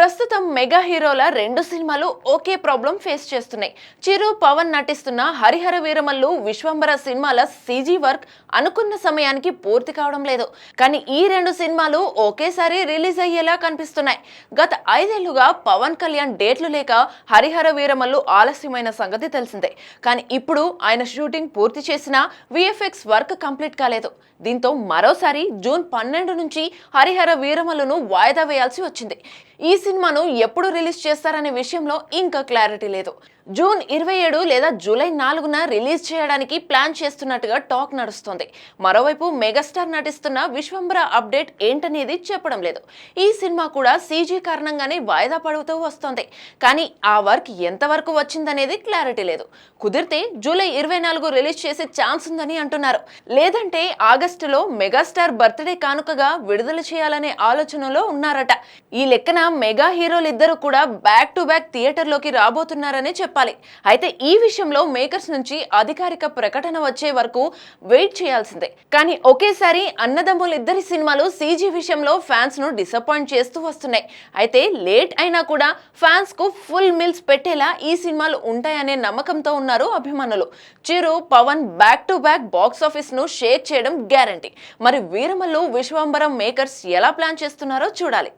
ప్రస్తుతం మెగా హీరోల రెండు సినిమాలు ఒకే ప్రాబ్లం ఫేస్ చేస్తున్నాయి. చిరు, పవన్ నటిస్తున్న హరిహర వీరమల్లు, విశ్వంబర సినిమాల సీజీ వర్క్ అనుకున్న సమయానికి పూర్తి కావడం లేదు. కానీ ఈ రెండు సినిమాలు ఒకేసారి రిలీజ్ అయ్యేలా కనిపిస్తున్నాయి. గత 5 ఏళ్లుగా పవన్ కళ్యాణ్ డేట్లు లేక హరిహర వీరమల్లు ఆలస్యమైన సంగతి తెలిసిందే. కానీ ఇప్పుడు ఆయన షూటింగ్ పూర్తి చేసినా విఎఫ్ఎక్స్ వర్క్ కంప్లీట్ కాలేదు. దీంతో మరోసారి జూన్ 12 నుంచి హరిహర వీరమల్లును వాయిదా వేయాల్సి వచ్చింది. ఈ సినిమాను ఎప్పుడు రిలీజ్ చేస్తారనే విషయంలో ఇంకా క్లారిటీ లేదు. జూన్ 27 లేదా జూలై 4న రిలీజ్ చేయడానికి ప్లాన్ చేస్తున్నట్టుగా టాక్ నడుస్తోంది. మరోవైపు మెగాస్టార్ నటిస్తున్న విశ్వంబర అప్డేట్ ఏంటనేది చెప్పడం లేదు. ఈ సినిమా కూడా సీజీ కారణంగానే వాయిదా పడుతూ వస్తోంది. కానీ ఆ వర్క్ ఎంతవరకు వచ్చిందనేది క్లారిటీ లేదు. కుదిరితే జూలై 24 రిలీజ్ చేసే ఛాన్స్ ఉందని అంటున్నారు. లేదంటే ఆగస్టులో మెగాస్టార్ బర్త్డే కానుకగా విడుదల చేయాలనే ఆలోచనలో ఉన్నారట. ఈ లెక్కన మెగా హీరోలిద్దరూ కూడా బ్యాక్ టు బ్యాక్ థియేటర్లోకి రాబోతున్నారని చెప్పాలి. అయితే ఈ విషయంలో మేకర్స్ నుంచి అధికారిక ప్రకటన వచ్చే వరకు వెయిట్ చేయాల్సిందే. కానీ ఒకేసారి అన్నదమ్ములిద్దరి సినిమాలు సీజీ విషయంలో ఫ్యాన్స్ ను డిసప్పాయింట్ చేస్తూ వస్తున్నాయి. అయితే లేట్ అయినా కూడా ఫ్యాన్స్ కు ఫుల్ మిల్స్ పెట్టేలా ఈ సినిమాలు ఉంటాయనే నమ్మకంతో ఉన్నారు అభిమానులు. Chiru, Pawan back to back box office ను షేక్ చేయడం గ్యారంటీ. మరి వీరమల్లు, విశ్వంబరం మేకర్స్ ఎలా ప్లాన్ చేస్తున్నారో చూడాలి.